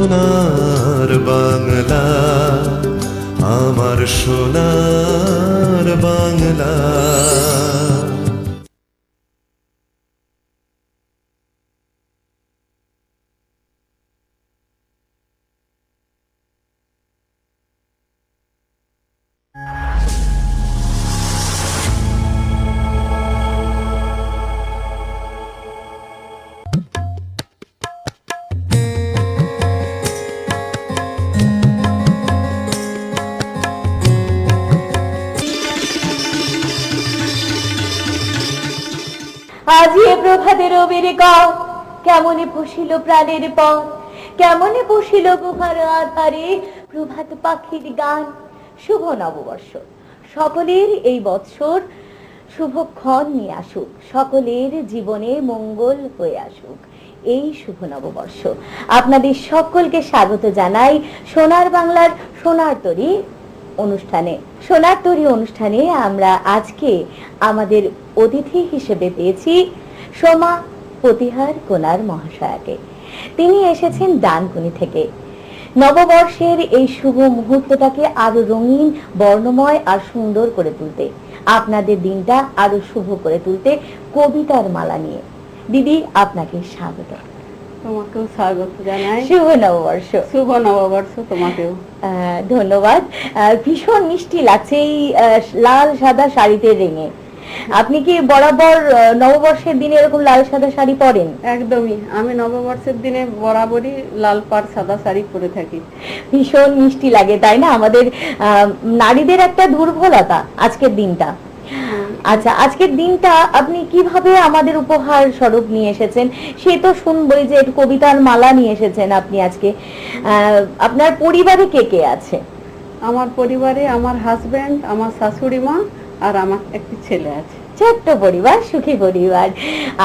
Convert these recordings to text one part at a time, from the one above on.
সোনার বাংলা, আমার সোনার বাংলা। আজি এ প্রভাতে রবির গাও, কেমনে বসিল প্রাণের পথ, কেমনে বসিল গুহার আধারে প্রভাত পাখির গান। শুভ নববর্ষ, সকলের এই বৎসর শুভক্ষণ নিয়ে আসুক, সকলের জীবনে মঙ্গল হয়ে আসুক এই শুভ নববর্ষ। আপনাদের সকলকে স্বাগত জানাই সোনার বাংলার সোনার তরী অনুষ্ঠানে। সোনার তরী অনুষ্ঠানে আমরা আজকে আমাদের অতিথি হিসেবে পেয়েছি সোমা প্রতিহার কোনার মহাশয়াকে। তিনি এসেছেন ডানকুনি থেকে। নববর্ষের এই শুভ মুহূর্তটাকে আরো রঙিন, বর্ণময় আর সুন্দর করে তুলতে, আপনাদের দিনটা আরো শুভ করে তুলতে কবিতার মালা নিয়ে। দিদি, আপনাকে স্বাগত। তোমাকেও স্বাগত জানাই। শুভ নববর্ষ। শুভ নববর্ষ তোমাকেও। ধন্যবাদ। ভীষণ মিষ্টি লাগছে এই লাল সাদা শাড়িতে রেঙে। আপনি কি বরাবর নববর্ষের দিনে এরকম লাল সাদা শাড়ি পরেন? একদমই, আমি নববর্ষের দিনে বরাবরই লাল পাড় সাদা শাড়ি পরে থাকি। ভীষণ মিষ্টি লাগে, তাই না? আমাদের নারীদের একটা দুর্বলতা আজকের দিনটা। আচ্ছা, আজকের দিনটা আপনি কিভাবে আমাদের উপহার স্বরূপ নিয়ে এসেছেন সে তো শুনবই, যে একটু কবিতার মালা নিয়ে এসেছেন আপনি আজকে। আপনার পরিবারে কে কে আছে? আমার পরিবারে আমার হাজবেন্ড, আমার শাশুড়ি মা আর আমার একটি ছেলে আছে। ছোট্ট পরিবার, সুখী পরিবার।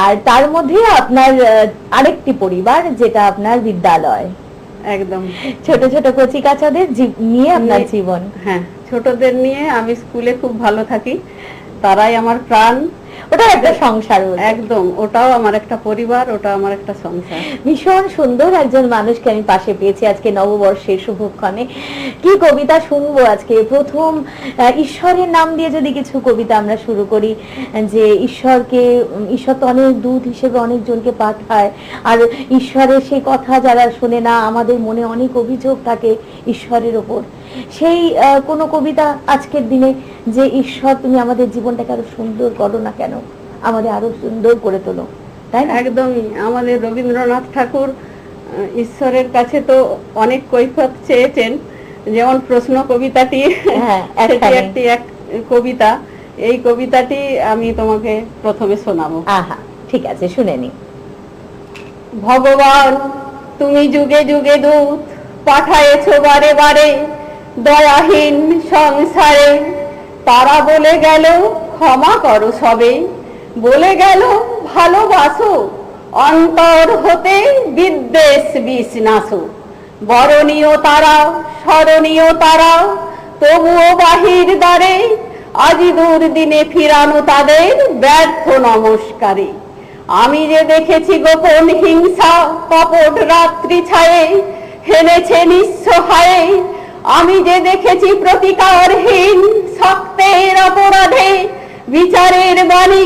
আর তার মধ্যে আপনার আরেকটি পরিবার, যেটা আপনার বিদ্যালয়। একদম, ছোট ছোট কচি কাচাদের নিয়ে আপনার জীবন। হ্যাঁ, ছোটদের নিয়ে আমি স্কুলে খুব ভালো থাকি, তারাই আমার প্রাণ। ওটা একটা সংসার। একদম, ওটাও আমার একটা পরিবার, ওটা আমার একটা সংসার। ভীষণ সুন্দর একজন মানুষকে আমি পাশে পেয়েছি আজকে নববর্ষের শুভক্ষণে। কি কবিতা শুনবো আজকে? প্রথম ঈশ্বরের নাম দিয়ে যদি কিছু কবিতা আমরা শুরু করি, যে ঈশ্বর তো অনেক দূত হিসেবে অনেকজনকে পাঠায়, আর ঈশ্বরের সেই কথা যারা শোনে না, আমাদের মনে অনেক অভিযোগ থাকে ঈশ্বরের ওপর। সেই কোনো কবিতা আজকের দিনে, যে ঈশ্বর তুমি আমাদের জীবনটাকে আরো সুন্দর করো না কেন, আমাদের আরো সুন্দর করে তোলো, তাই না? একদমই, আমাদের রবীন্দ্রনাথ ঠাকুর ঈশ্বরের কাছে তো অনেক কৈফিয়ত চেয়েছেন, যেমন প্রশ্ন কবিতাটি, একটি এক কবিতা। এই কবিতাটি আমি তোমাকে প্রথমে শোনাবো। আহা, ঠিক আছে, শুনে নি। ভগবান, তুমি যুগে যুগে দূত পাঠায়েছো বারে বারে দয়াহীন সংসারে, তারা বলে গেল ক্ষমা করো সবে, বলে গেল ভালোবাসো, অন্তর হতে বিদ্বেষ বিষ নাশো। বরণীয় তারা, স্মরণীয় তারা, তবুও বাহির দ্বারে আজি দুর্দিনে ফিরানো তাদের ব্যর্থ নমস্কারে। আমি যে দেখেছি গোপন হিংসা কপট রাত্রি ছায়ে হেনেছে নিঃসহায়ে, আমি যে দেখেছি প্রতিকারহীন শক্তের অপরাধে বিচারের বাণী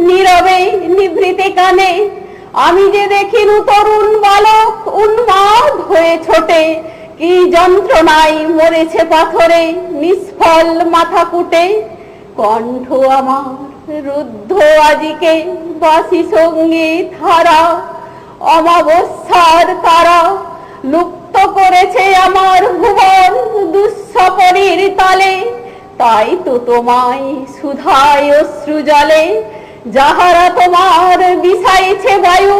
নীরবে নিভৃতে কানে, আমি যে দেখিনু তরুণ বালক উন্মাদ হয়ে ছোটে, কি যন্ত্রণায় মরেছে পাথরে নিষ্ফল মাথা কুটে। কণ্ঠ আমার রুদ্ধ আজিকে বাসি সঙ্গীত হারা, অমাবস্যার তারা লুপ্ত করেছে আমার ভুবন দুঃস্বপনের তালে। তাই তো তোমায় সুধায় অশ্রু জলে, যাহারা তোমার বিষাইছে বায়ু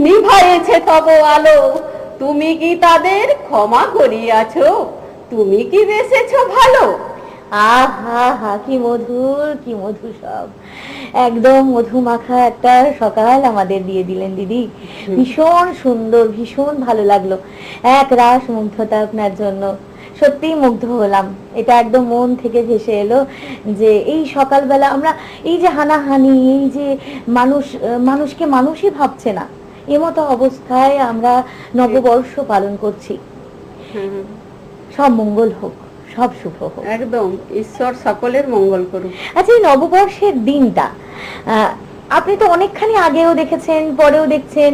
নিভাইছে তব আলো, তুমি কি তাদের ক্ষমা করিয়াছো? তুমি কি বেসেছো ভালো? আহা হা, কি মধুর, কি মধুর সব। একদম মধুমাখা একটা সকাল আমাদের দিয়ে দিলেন দিদি। ভীষণ সুন্দর, ভীষণ ভালো লাগলো। এক রাস মুগ্ধতা আপনার জন্য, সত্যিই মুগ্ধ হলাম। এটা একদম মন থেকে ভেসে এলো যে এই সকালবেলা আমরা এই যে হানাহানি, এই যে মানুষকে মানুষই ভাবছে না, এমতো অবস্থায় আমরা নববর্ষ পালন করছি। সব মঙ্গল হোক, সব শুভ হোক। একদম, ঈশ্বর সকলের মঙ্গল করুক। আচ্ছা, এই নববর্ষের দিনটা আপনি তো অনেকখানি আগেও দেখেছেন, পরেও দেখছেন।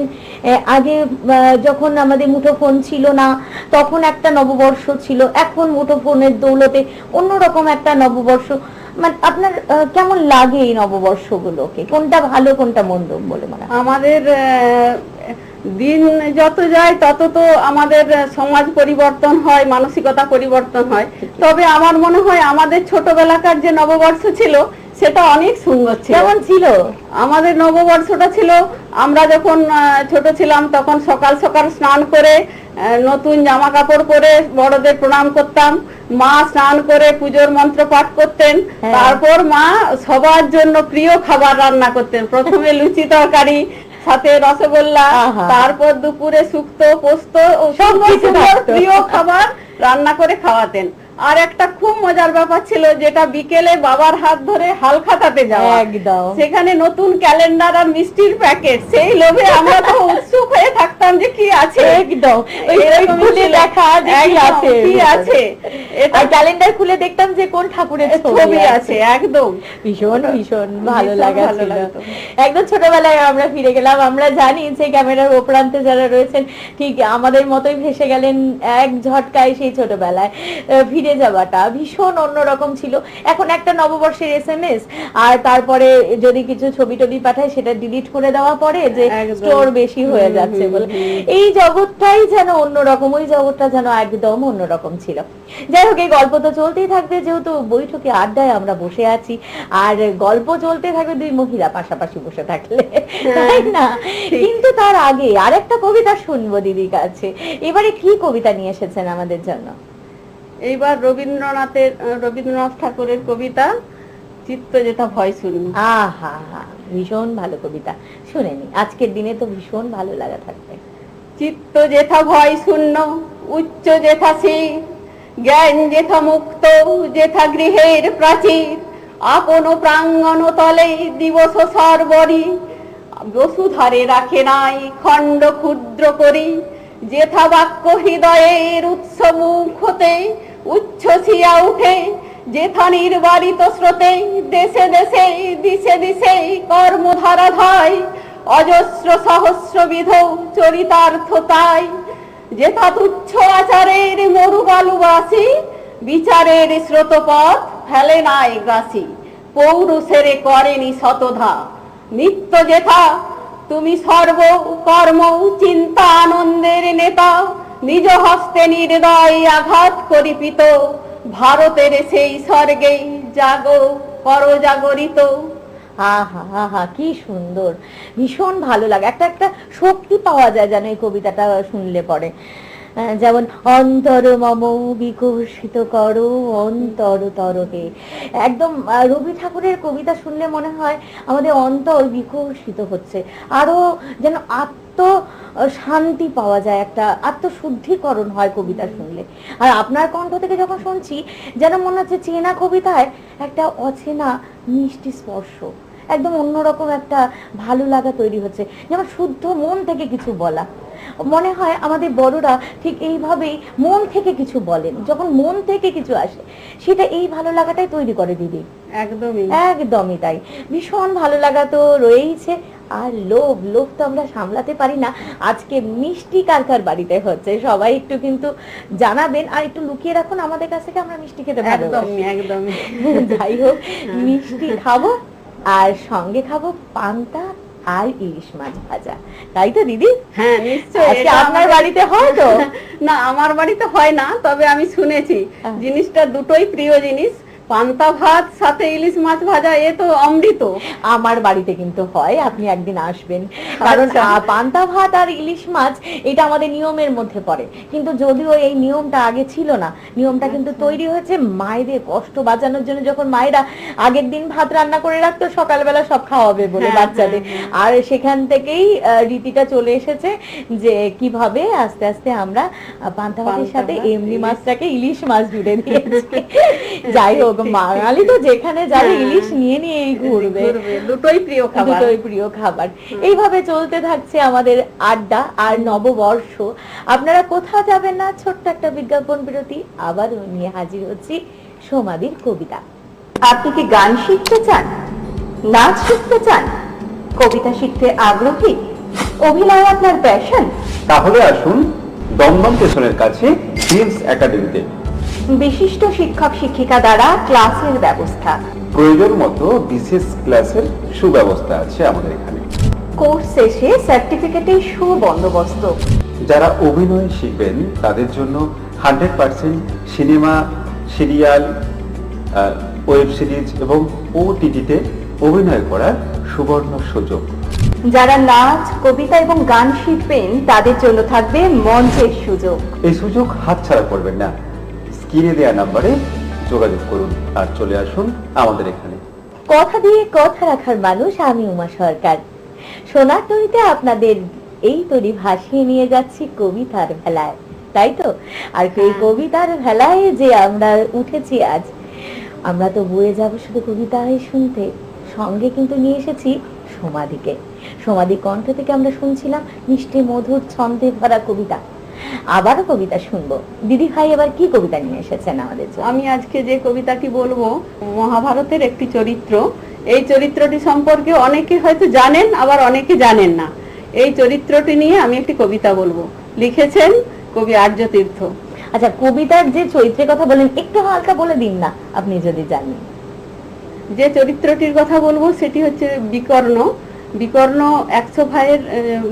আগে যখন আমাদের মুঠোফোন ছিল না তখন একটা নববর্ষ ছিল, এখন মুঠোফোনের দৌলতে অন্যরকম একটা নববর্ষ। মানে আপনার কেমন লাগে এই নববর্ষগুলোকে? কোনটা ভালো, কোনটা মন্দ বলে মনে হয়? আমাদের দিন যত যায় তত তো আমাদের সমাজ পরিবর্তন হয়, মানসিকতা পরিবর্তন হয়। তবে আমার মনে হয় আমাদের ছোটবেলাকার যে নববর্ষ ছিল সেটা অনেক সুন্দর ছিল। কেমন ছিল আমাদের নববর্ষটা? ছিল আমরা যখন ছোট ছিলাম তখন সকাল সকাল স্নান করে নতুন জামা কাপড় পরে বড়দের প্রণাম করতাম। মা স্নান করে পুজোর মন্ত্র পাঠ করতেন। তারপর মা সবার জন্য প্রিয় খাবার রান্না করতেন। প্রথমে লুচি তরকারি, সাথে রসগোল্লা, তারপর দুপুরে শুক্তো, পোস্ত, সুন্দর প্রিয় খাবার রান্না করে খাওয়াতেন। আর একটা খুব মজার ব্যাপার ছিল, যেটা বিকেলে বাবার হাত ধরে হালখাতাতে যাওয়া। একদম। সেখানে নতুন ক্যালেন্ডার আর মিষ্টির প্যাকেট, সেই লোভে আমরা তো উৎসুক হয়ে থাকতাম যে কি আছে। একদম, খুলে দেখা কি আছে। আর ক্যালেন্ডার খুলে দেখতাম যে কোন ঠাকুরের ছবি আছে। একদম, ভীষণ ভীষণ ভালো লাগছিল। একদম ছোটবেলায় আমরা ফিরে গেলাম। আমরা জানি যে ক্যামেরার ওপরান্তে যারা রয়েছেন ঠিক আমাদের মতোই ভেসে গেলেন এক ঝটকায় সেই ছোটবেলায়। ফিরে যাওয়াটা ভীষণ অন্যরকম ছিল। এখন একটা নববর্ষের SMS, আর তারপরে যদি কিছু ছবি টবি পাঠায় সেটা ডিলিট করে দেওয়া পরে যে স্টোর বেশি হয়ে যাচ্ছে বলে। এই জগৎটাই যেন অন্যরকম, ওই জগৎটা যেন একদম অন্যরকম ছিল। যাই হোক, এই গল্প তো চলতেই থাকবে, যেহেতু বৈঠকে আড্ডায় আমরা বসে আছি, আর গল্প চলতে থাকবে দুই মহিলা পাশাপাশি বসে থাকলে, তাই না? কিন্তু তার আগে আরেকটা কবিতা শুনবো দিদির কাছে। এবারে কি কবিতা নিয়ে এসেছেন আমাদের জন্য? এইবার রবীন্দ্রনাথ ঠাকুরের কবিতা চিত্ত যেথা ভয় শূন্য। আহা, ভীষণ ভালো কবিতা, শুনেনি। আজকের দিনে তো ভীষণ ভালো লাগা থাকবে। চিত্ত যেথা ভয় শূন্য, উচ্চ যেথা শির, জ্ঞান যেথা মুক্ত, যেথা গৃহের প্রাচীর, আপন প্রাঙ্গণ তলে দিবস সর্বরি, বসুধারে রাখে নাই খণ্ড ক্ষুদ্র করি, যেথা বাক্য হৃদয়ের উৎস মুখ হতে উচ্ছ্বসিয়া উঠে, যেথা নির্বারিত স্রোতে দেশে দেশে দিশে দিশে কর্মধারা ধায়, অজস্র সহস্রবিধ চরিতার্থ তাই, যেথা তুচ্ছ আচারের মরুবালুবাসী, বিচারের স্রোতপথ ফেলে নাই গ্রাসী, পৌরুষের করেনি শতধা, নিত্য যেথা তুমি সর্ব কর্ম চিন্তা আনন্দের নেতা, নিজ হস্তে নির্দয় আঘাত করিপিত, ভারতের সেই স্বর্গে জাগো করো জাগরিত। আহা, কি সুন্দর, ভীষণ ভালো লাগে। একটা শক্তি পাওয়া যায় যেন এই কবিতাটা শুনলে পরে। যেমন অন্তর মম বিকশিত করো অন্তর তরকে, একদম রবি ঠাকুরের কবিতা শুনলে মনে হয় আমাদের অন্তর বিকশিত হচ্ছে, আরো যেন শান্তি পাওয়া যায়, একটা আত্মশুদ্ধিকরণ হয় কবিতা শুনলে। আর আপনার কণ্ঠ থেকে যখন শুনছি যেন মনে হচ্ছে চেনা কবিতায় একটা অচেনা মিষ্টি স্পর্শ, একদম অন্যরকম একটা ভালো লাগা তৈরি হচ্ছে, যেমন শুদ্ধ মন থেকে কিছু বলা। মনে হয় আমাদের বড়রা ঠিক এইভাবেই মন থেকে কিছু বলেন, যখন মন থেকে কিছু আসে সেটা এই ভালো লাগাটাই তৈরি করে দিদি। একদমই তাই, ভীষণ ভালো লাগা তো রয়েইছে। আর লোভ তো আমরা সামলাতে পারি না। আজকে মিষ্টি কার কার বাড়িতে হচ্ছে সবাই একটু কিন্তু জানাবেন, আর একটু লুকিয়ে রাখুন আমাদের কাছ থেকে, আমরা মিষ্টি খেতে ভালোবাসি। একদমই। যাই হোক, মিষ্টি খাবো আর সঙ্গে খাবো পান্তা আর ইলিশ মাছ ভাজা, তাই তো দিদি? হ্যাঁ নিশ্চয়ই। আপনার বাড়িতে হয় তো? না, আমার বাড়িতে হয় না, তবে আমি শুনেছি জিনিসটা দুটোই প্রিয় জিনিস। পান্তা ভাত সাথে ইলিশ মাছ ভাজা, এ তো অমৃত। আমার বাড়িতে কিন্তু হয়, আপনি একদিন আসবেন, কারণ পান্তা ভাত আর ইলিশ মাছ এটা আমাদের নিয়মের মধ্যে পড়ে। কিন্তু যদিও এই নিয়মটা আগে ছিল না, নিয়মটা কিন্তু তৈরি হয়েছে মায়েদের কষ্ট বাঁচানোর জন্য। যখন মায়েরা আগের দিন ভাত রান্না করে রাখতো সকালবেলা সব খাওয়াবে বলে বাচ্চাদের, আর সেখান থেকেই রীতিটা চলে এসেছে যে কিভাবে আস্তে আস্তে আমরা পান্তা ভাতের সাথে এমনি মাছটাকে ইলিশ মাছ জুড়ে দিয়েছি। যাই হোক, হোক, বাঙালি তো যেখানে যাবে ইলিশ নিয়ে নিয়েই ঘুরবে, দুটোই প্রিয় খাবার, দুটোই প্রিয় খাবার। এইভাবে চলতে থাকছে আমাদের আড্ডা আর নববর্ষ। আপনারা কোথাও যাবেন না, ছোট্ট একটা বিজ্ঞাপন বিরতি, আবার নিয়ে হাজির হচ্ছি সমাধির কবিতা। আপনি কি গান শিখতে চান, নাচ শিখতে চান, কবিতা শিখতে আগ্রহী, অভিনয় আপনার প্যাশন? তাহলে আসুন দমদম স্টেশনের কাছে ফিল্মস একাডেমিতে। বিশিষ্ট শিক্ষক শিক্ষিকা দ্বারা ক্লাসের ব্যবস্থা, প্রয়োজন মতো বিশেষ ক্লাসের সুব্যবস্থা আছে আমাদের এখানে। কোর্স শেষে সার্টিফিকেটের সুবন্দোবস্ত। যারা অভিনয় শিখবেন তাদের জন্য 100% সিনেমা, সিরিয়াল, ওয়েব সিরিজ এবং ওটিটিতে অভিনয় করার সুবর্ণ সুযোগ। যারা নাচ, কবিতা এবং গান শিখবেন তাদের জন্য থাকবে মঞ্চের সুযোগ। এই সুযোগ হাতছাড়া করবেন না। স্ক্রিনে দেওয়া নাম্বারে যোগাযোগ করুন আর চলে আসুন আমাদের এখানে। কথা দিয়ে কথা রাখার মানুষ আমি উমা সরকার। সোনার তরীতে আপনাদের এই তরী ভাসিয়ে নিয়ে যাচ্ছি কবিতার ভেলায়, তাই তো? আর এই কবিতার ভেলায় যে আমরা উঠেছি আজ, আমরা তো বয়ে যাব শুধু কবিতাই শুনতে, সঙ্গে কিন্তু নিয়ে এসেছি সমাধিকে। সমাধি কণ্ঠ থেকে আমরা শুনছিলাম মিষ্টি মধুর ছন্দে ভরা কবিতা, আবারও কবিতা শুনবো। দিদি ভাই এবার কি কবিতা নিয়ে এসেছেন আমাদের জন্য? আমি আজকে যে কবিতাটি বলবো মহাভারতের একটি চরিত্র। এই চরিত্রটি সম্পর্কে অনেকে হয়তো জানেন, আবার অনেকে জানেন না। এই চরিত্রটি নিয়ে আমি একটি কবিতা বলবো। লিখেছেন কবি আর্য তীর্থ। আচ্ছা, কবিতার যে চরিত্রের কথা বলেন একটু হালকা বলে দিন না, আপনি যদি জানেন। যে চরিত্রটির কথা বলবো সেটি হচ্ছে বিকর্ণ। বিকর্ণ 100 ভাইয়ের,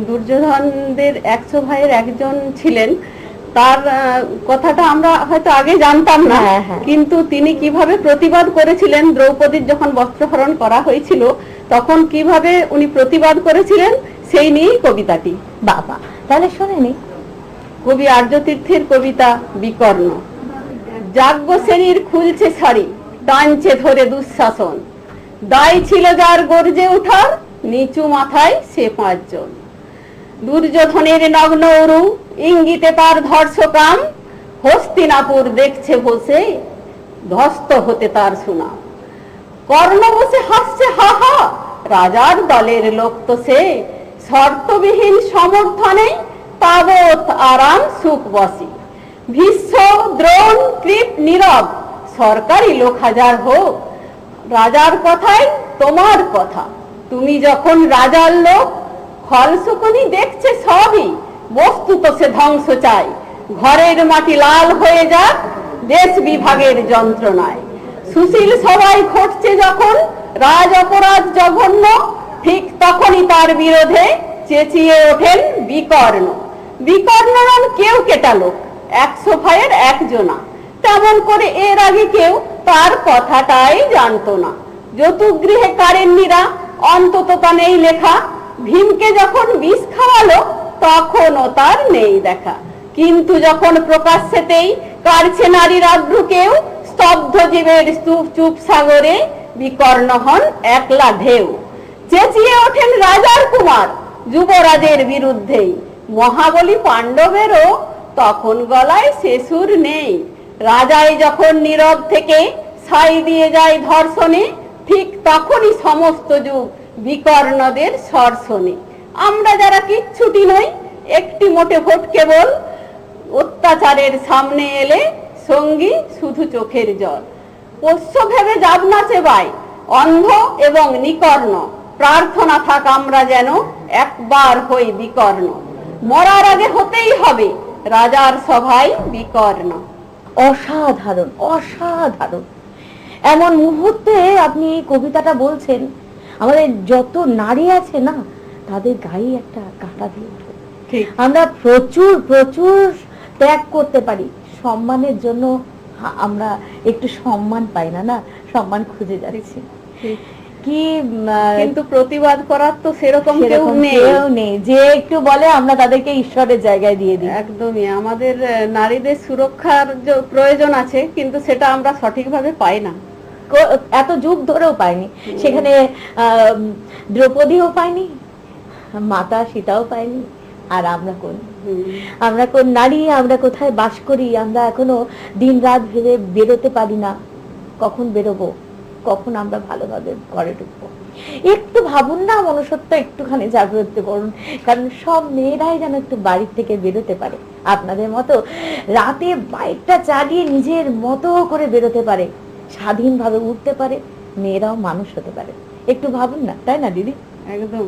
দুর্যোধনদের 100 ভাইয়ের একজন ছিলেন। তার কথাটা আমরা হয়তো আগে জানতাম না, কিন্তু তিনি কিভাবে প্রতিবাদ করেছিলেন, দ্রৌপদীর যখন বস্ত্রহরণ করা হয়েছিল তখন কিভাবে উনি প্রতিবাদ করেছিলেন, সেই নিয়েই কবিতাটি। বাবা, তাহলে শুনে নি। কবি আর্য তীর্থের কবিতা বিকর্ণ। যাজ্ঞ শ্রেণীর খুলছে শাড়ি, টানছে ধরে দুঃশাসন, দায় ছিল যার গর্জে উঠার, নিচু মাথায় সে 5 জন। দুর্যোধনের নগ্ন উরু, ইঙ্গিতে তার ধর্ষকাম, হস্তিনাপুর দেখছে বসে, ধ্বস্ত হতে তার সুনাম। কর্ণ বসে হাসছে হা হা, রাজার দলের লোক তো সে, শর্তবিহীন সমর্থনে তাবৎ আরাম সুখ বসে। ভীষ্ম, দ্রোণ, কৃপ, নীরব, সরকারি লোক হাজার হোক, রাজার কথাই তোমার কথা, তুমি যখন রাজার লোক। খলসুকনি দেখছে সবই, বস্তুত সে ধ্বংস চাই, ঘরের মাটি লাল হয়ে যাক দেশ বিভাগের যন্ত্রণায়। সুশীল সবাই ঘটছে যখন রাজ অপরাধ জঘন্য, ঠিক তখনই তার বিরোধে চেঁচিয়ে ওঠেন বিকর্ণ। বিকর্ণ নাম কেউ কেটা লোক, 100 ভাইয়ের একজনা। তেমন করে এর আগে কেউ তার কথাটাই জানতো না। যতুগৃহে কারেন্নিরা, অন্তত তা নেই লেখা। ভীমকে যখন বিষ খাওয়ালো তখনও তার নেই দেখা। কিন্তু যখন প্রকাশ্যেতেই কারছে নারীর আগ্রহ কেউ, স্তব্ধ জীবের স্তূপ চুপ সাগরে বিকর্ণ হন একলা ঢেউ। চেঁচিয়ে ওঠেন রাজার কুমার যুবরাজের বিরুদ্ধেই, মহাবলী পাণ্ডবেরও তখন গলায় সে সুর নেই। রাজাই যখন নীরব থেকে ছাই দিয়ে যায় ধর্ষণে, ঠিক তখনই সমস্ত যুগ বিকর্ণদের স্বর শোনে। আমরা যারা কিচ্ছুটি নই, একটি মোটে ভোট কেবল, অত্যাচারের সামনে এলে সঙ্গী শুধু চোখের জল। পোষ্য ভেবে যাব না চেবাই, অন্ধ এবং নিকর্ণ, প্রার্থনা থাক আমরা যেন একবার হই বিকর্ণ। মরার আগে হতেই হবে রাজার সভায় বিকর্ণ। অসাধারণ, অসাধারণ। এমন মুহূর্তে আপনি এই কবিতাটা বলছেন, আমাদের যত নারী আছে না, তাদের গায়ে একটা কাঁটা দিয়ে ওঠে। আমরা প্রচুর প্রচুর ত্যাগ করতে পারি সম্মানের জন্য, আমরা একটু সম্মান পাই না, না সম্মান খুঁজে যাচ্ছি। কি কিন্তু প্রতিবাদ করার তো সেরকম কেউ নেই যে একটু বলে আমরা তাদেরকে ঈশ্বরের জায়গায় দিয়ে দিই। একদমই, আমাদের নারীদের সুরক্ষার প্রয়োজন আছে, কিন্তু সেটা আমরা সঠিকভাবে পাই না, এত যুগ ধরেও পাইনি। সেখানে দ্রৌপদীও পাইনি, মাতা সীতাও পাইনি, আর আমরা কোন নারী, আমরা কোথায় বাস করি? আমরা এখনো দিন রাত ভেবে বেরোতে পারি না, কখন বেরোবো, কখন আমরা ভালোভাবে ঘরে ঢুকবো। একটু ভাবুন না, মনুষ্যত্ব একটুখানি জাগ্রত করুন, কারণ সব মেয়েরাই যেন একটু বাড়ির থেকে বেরোতে পারে, আপনাদের মতো রাতে বাইকটা চালিয়ে নিজের মতো করে বেরোতে পারে, স্বাধীনভাবে উঠতে পারে, মেয়েরাও মানুষ হতে পারে। একটু ভাবুন না, তাই না দিদি? একদম।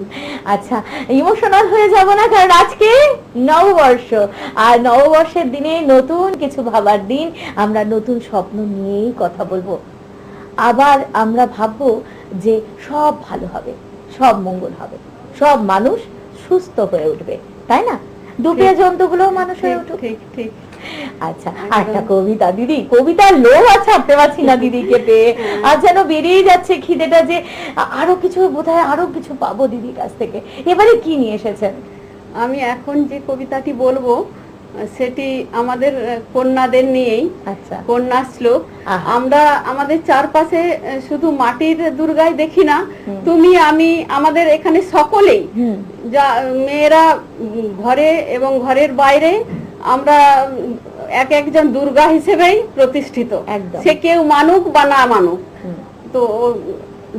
আচ্ছা, ইমোশনাল হয়ে যাব না, কারণ আজকে নববর্ষ, আর নববর্ষের দিনে নতুন কিছু ভাবার দিন। আমরা নতুন স্বপ্ন নিয়েই কথা বলবো, আবার আমরা ভাববো যে সব ভালো হবে, সব মঙ্গল হবে, সব মানুষ সুস্থ হয়ে উঠবে, তাই না? দুপিয়া জন্তুগুলো মানুষ হয়ে উঠুক। ঠিক ঠিক। আচ্ছা, একটা কবিতা দিদি, কবিতার লোভ আছে, ছাড়তে পারছি না দিদিকে পেয়ে, আর যেন বেরিয়ে যাচ্ছে খিদেটা, যে আরো কিছু বোধহয় আরো কিছু পাবো দিদির কাছ থেকে। এবারে কি নিয়ে এসেছেন? আমি এখন যে কবিতাটি বলবো সেটি আমাদের কন্যাদের নিয়েই। আচ্ছা, কন্যা শ্লোক। আহা। আমরা আমাদের চারপাশে শুধু মাটির দুর্গাই দেখি না, তুমি আমি আমাদের এখানে সকলেই, যা মেয়েরা ঘরে এবং ঘরের বাইরে আমরা এক একজন দুর্গা হিসেবেই প্রতিষ্ঠিত, একদম। সে কেউ মানুক বা না মানুক। তো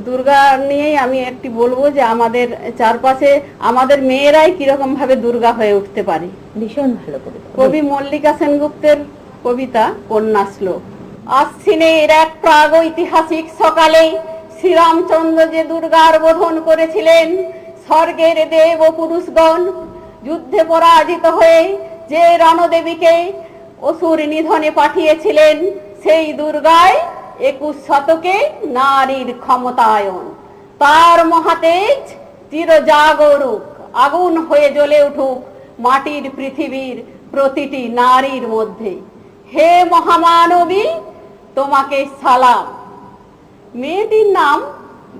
দুর্গা নিয়েই আমি একটি বলবো যে আমাদের চারপাশে আমাদের মেয়েরাই কিরকম ভাবে দুর্গা হয়ে উঠতে পারে। ভীষণ ভালো কবিতা। কবি মল্লিকা সেনগুপ্তের কবিতা কন্যা শ্লোক। আশ্বিনের এক প্রাগ ঐতিহাসিক সকালে শ্রীরামচন্দ্র যে দুর্গার বোধন করেছিলেন, স্বর্গের দেব ও পুরুষগণ যুদ্ধে পরাজিত হয়ে যে রণদেবীকে অসুর নিধনে পাঠিয়েছিলেন, সেই দুর্গায় 21 শতকে নারীর ক্ষমতায়ন। তার মহাতেজ চির জাগরুক, আগুন হয়ে জ্বলে উঠুক মাটির পৃথিবীর প্রতিটি নারীর মধ্যে। হে মহামানবী, তোমাকে সালাম। মেয়েটির নাম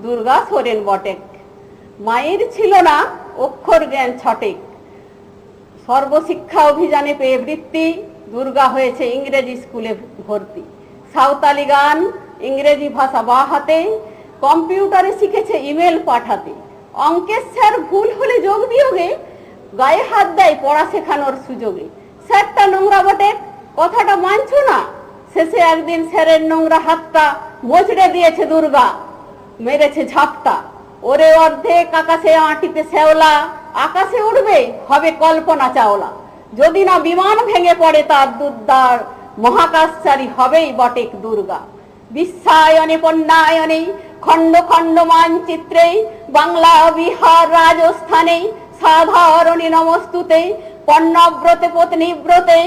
দুর্গা সোরেন বটেক। মায়ের ছিল না অক্ষর জ্ঞান ছটেক। সর্বশিক্ষা অভিযানে পেয়ে বৃত্তি, দুর্গা হয়েছে ইংরেজি স্কুলে ভর্তি। সাঁওতালি গান, ইংরেজি ভাষা বাহাতে, কম্পিউটারে শিখেছে ইমেল পাঠাতে। অঙ্কের স্যার ভুল হলে যোগ বিয়োগে গায়ে হাত দেয় পড়া শেখানোর সুযোগে। স্যারটা নোংরা বটে, কথাটা মানছো না? শেষে একদিন স্যারের নোংরা হাতটা মোচড়ে দিয়েছে দুর্গা, মেরেছে ঝাপটা। ওরে অর্ধেক আকাশে আঁটিতে শ্যাওলা, আকাশে উঠবে হবে কল্পনা চাওলা। যদি না বিমান ভেঙে পড়ে তার দুর্দার, মহাকাশচারী হবেই বটেক দুর্গা। বিশ্বায়নে পণ্যায়নে খণ্ড খণ্ড মানচিত্রে, বাংলা বিহার রাজস্থানে সাধারণী নমস্তুতে। পণ্যব্রতে পত্নীব্রতে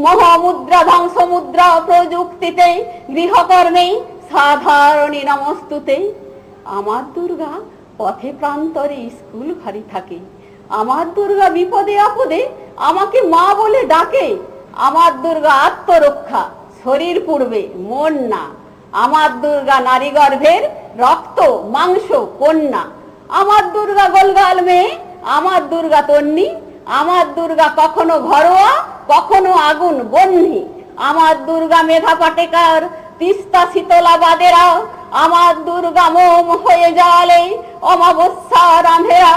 মহামুদ্রা ধ্বংসমুদ্রা প্রযুক্তিতে, গৃহকর্মে সাধারণী নমস্তুতে। আমার দুর্গা পথে প্রান্তরে স্কুল ঘরে থাকে। আমার দুর্গা বিপদে আপদে আমাকে মা বলে ডাকে। আমার দুর্গা আত্মরক্ষা, শরীর পুড়বে মন না। আমার দুর্গা নারী গর্ভের রক্ত মাংস কন্যা। আমার দুর্গা গোলগাল মেয়ে, আমার দুর্গা তন্নি। আমার দুর্গা কখনো ঘরোয়া, কখনো আগুন বন্যি। আমার দুর্গা মেধা পাটেকার, তিস্তা শীতলা বাদেরা। আমার দুর্গা মোম হয়ে জ্বালে অমাবস্যার আঁধেরা।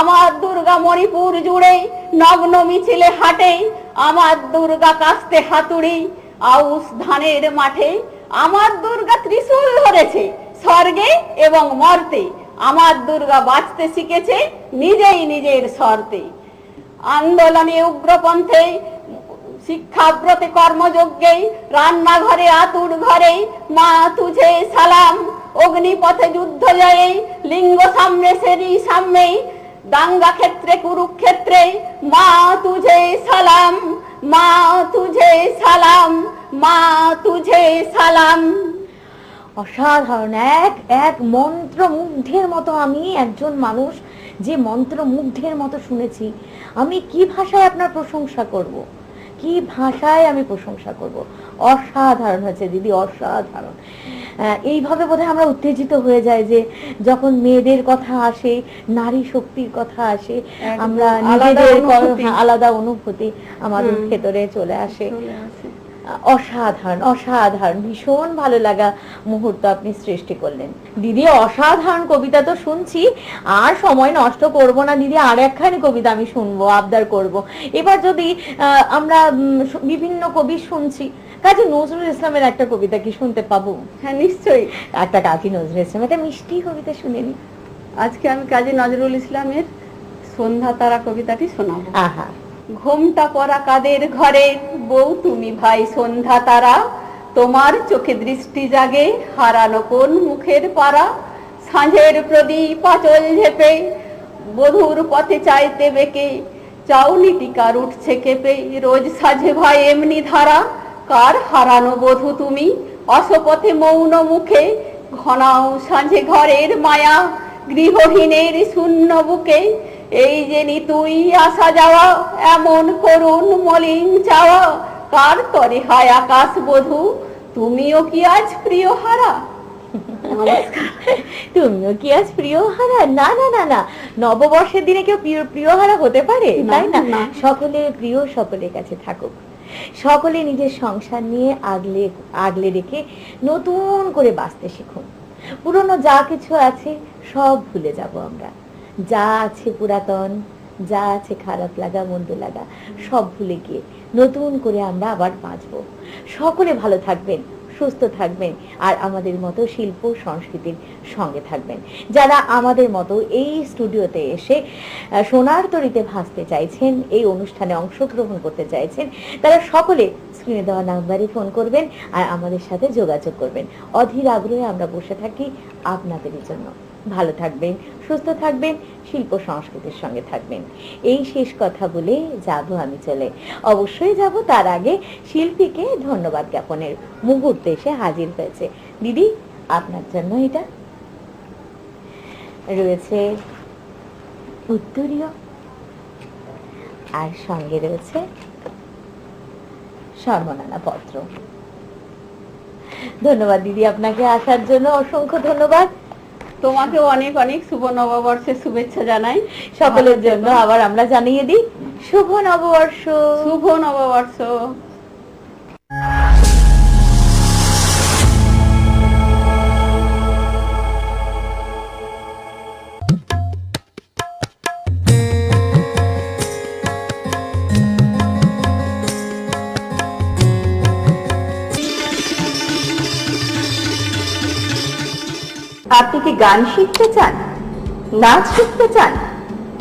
আমার দুর্গা মণিপুর জুড়ে নগ্ন মিছিলে হাঁটে। আমার দুর্গা কাস্তে হাতুড়ি আউশ ধানের মাঠে। আমার দুর্গা ত্রিশূল ধরেছে স্বর্গে এবং মর্তে। আমার দুর্গা বাঁচতে শিখেছে নিজেই নিজের শর্তে। আন্দোলনে উগ্রপন্থে, শিক্ষাব্রতে কর্মযজ্ঞে, রান্নাঘরে আতুর ঘরে মা তুঝে সালাম। অগ্নিপথে যুদ্ধ জয়ে, লিঙ্গ সামনে সেরি সামনে, দাঙ্গা ক্ষেত্রে কুরুক্ষেত্রে মা তুঝে সালাম। মা তুঝে সালাম, মা তুঝে সালাম। অসাধারণ, এক এক মন্ত্রমুগ্ধের মতো। আমি একজন মানুষ যে মন্ত্রমুগ্ধের মতো শুনেছি, আমি কি ভাষায় আপনার প্রশংসা করব, কি ভাষায় আমি প্রশংসা করব। অসাধারণ হয়েছে দিদি, অসাধারণ। এইভাবে বোধহয় আমরা উত্তেজিত হয়ে যাই যে যখন মেয়েদের কথা আসে, নারী শক্তির কথা আসে, আমরা নিজেদের আলাদা অনুভূতি আমাদের ভেতরে চলে আসে। অসাধারণ অসাধারণ, ভীষণ ভালো লাগা মুহূর্ত আপনি সৃষ্টি করলেন দিদি। অসাধারণ কবিতা তো শুনছি, আর সময় নষ্ট করব না দিদি, আর একখানি কবিতা আমি শুনবো, আবদার করব। এবার যদি আমরা বিভিন্ন কবি শুনছি, কাজী নজরুল ইসলামের একটা কবিতা কি শুনতে পাবো? হ্যাঁ, নিশ্চয়ই। একটা কাজী নজরুল ইসলাম, একটা মিষ্টি কবিতা শুনে নি। আজকে আমি কাজী নজরুল ইসলামের সন্ধ্যা তারা কবিতাটি শোনাবো। আহা, ঘোমটা পরা কাদের ঘরে বউ তুমি ভাই সন্ধ্যা তারা, তোমার চোখে দৃষ্টি জাগে হারানো কোন মুখের পারা, সাঁঝের প্রদীপ আঁচল ঝেপে বধুর পথে চাইতে বেকে, চাউনি টিকার উঠছে কেঁপে রোজ সাজে ভাই এমনি ধারা, কার হারানো বধূ তুমি অসপথে মৌন মুখে, ঘনাও সাঁঝে ঘরের মায়া গৃহহীনের শূন্য বুকে, এই যে তুই আসা যাওয়া এমন করুণ মলিন চাওয়া, কার তরে হায় আকাশ বধূ তুমিও কি আজ প্রিয় হারা। তুমিও কি আজ প্রিয় হারা? না না না না, নববর্ষের দিনে কেউ প্রিয় হারা হতে পারে? তাই না? সকলে প্রিয় সকলের কাছে থাকুক, সকলে নিজের সংসার নিয়ে আগলে রেখে নতুন করে বাঁচতে শিখুন। পুরনো যা কিছু আছে সব ভুলে যাব আমরা, যা আছে পুরাতন, যা আছে খারাপ লাগা মন্দ লাগা, সব ভুলে গিয়ে নতুন করে আমরা আবার বাঁচবো। সকলে ভালো থাকবেন, সুস্থ থাকবেন, আর আমাদের মতো শিল্প সংস্কৃতির সঙ্গে থাকবেন। যারা আমাদের মতো এই স্টুডিওতে এসে সোনার তরীতে ভাসতে চাইছেন, এই অনুষ্ঠানে অংশগ্রহণ করতে চাইছেন, তারা সকলে স্ক্রিনে দেওয়া নাম্বারে ফোন করবেন আর আমাদের সাথে যোগাযোগ করবেন। অধীর আগ্রহে আমরা বসে থাকি আপনাদের জন্য। ভালো থাকবেন, সুস্থ থাকবেন, শিল্প সংস্কৃতির সঙ্গে থাকবেন। এই শেষ কথা বলে যাব আমি চলে। অবশ্যই যাব, তার আগে শিল্পীকে ধন্যবাদ জ্ঞাপনের মুহূর্তে এসে হাজির হয়েছে। দিদি, আপনার জন্য এটা রয়েছে উত্তরীয়, আর সঙ্গে রয়েছে সম্মাননা পত্র। ধন্যবাদ দিদি, আপনাকে আসার জন্য অসংখ্য ধন্যবাদ। তোমাকে অনেক অনেক শুভ নববর্ষের শুভেচ্ছা জানাই সকলের জন্য। আবার আমরা জানিয়ে দিই, শুভ নববর্ষ। শুভ নববর্ষ। আপনি কি গান শিখতে চান, নাচ শিখতে চান,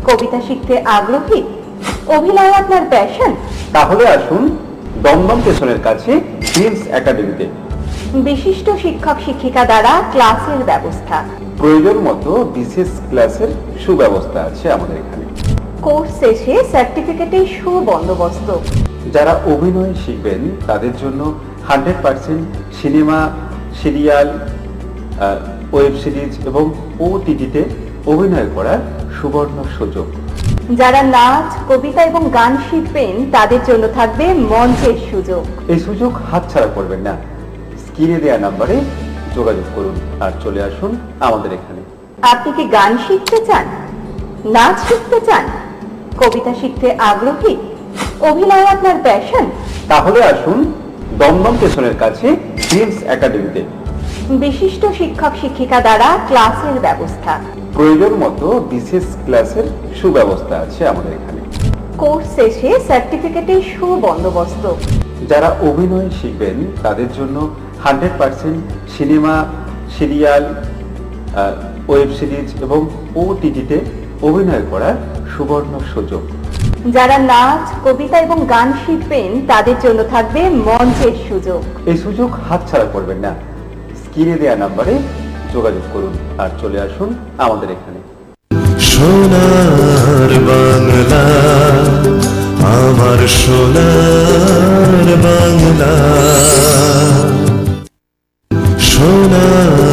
কবিতা শিখতে আগ্রহী, অভিনয় আপনার প্যাশন? তাহলে আসুন দমদম স্টেশনের কাছে ফিল্মস একাডেমিতে। বিশিষ্ট শিক্ষক শিক্ষিকা দ্বারা ক্লাসের ব্যবস্থা, প্রয়োজন মতো বিশেষ ক্লাসের সুব্যবস্থা আছে আমাদের এখানে। কোর্স শেষে সার্টিফিকেটের সুবন্দোবস্ত। যারা অভিনয় শিখবেন তাদের জন্য 100% সিনেমা, সিরিয়াল, ওয়েব সিরিজ এবং ওটিটিতে অভিনয় করার সুবর্ণ সুযোগ। যারা নাচ, কবিতা এবং গান শিখবেন তাদের জন্য থাকবে মঞ্চের সুযোগ। এই সুযোগ হাতছাড়া করবেন না। স্ক্রিনে দেওয়া নাম্বারে যোগাযোগ করুন আর চলে আসুন আমাদের এখানে। আপনি কি গান শিখতে চান, নাচ শিখতে চান, কবিতা শিখতে আগ্রহী, অভিনয় আপনার প্যাশন? তাহলে আসুন দমদম স্টেশনের কাছে ফিল্মস একাডেমিতে। বিশিষ্ট শিক্ষক শিক্ষিকা দ্বারা ক্লাসের ব্যবস্থা। প্রয়োজন মতো বিশেষ ক্লাসের সুব্যবস্থা আছে আমাদের এখানে। কোর্স শেষে সার্টিফিকেটের সুবন্দোবস্ত। যারা অভিনয় শিখবেন তাদের জন্য 100% সিনেমা, সিরিয়াল, ওয়েব সিরিজ এবং ওটিটিতে অভিনয় করার সুবর্ণ সুযোগ। যারা নাচ, কবিতা এবং গান শিখবেন তাদের জন্য থাকবে মঞ্চের সুযোগ। এই সুযোগ হাতছাড়া করবেন না। স্ক্রিনে দেওয়া নাম্বারে যোগাযোগ করুন আর চলে আসুন আমাদের এখানে। সোনার বাংলা, আমার সোনার বাংলা, সোনার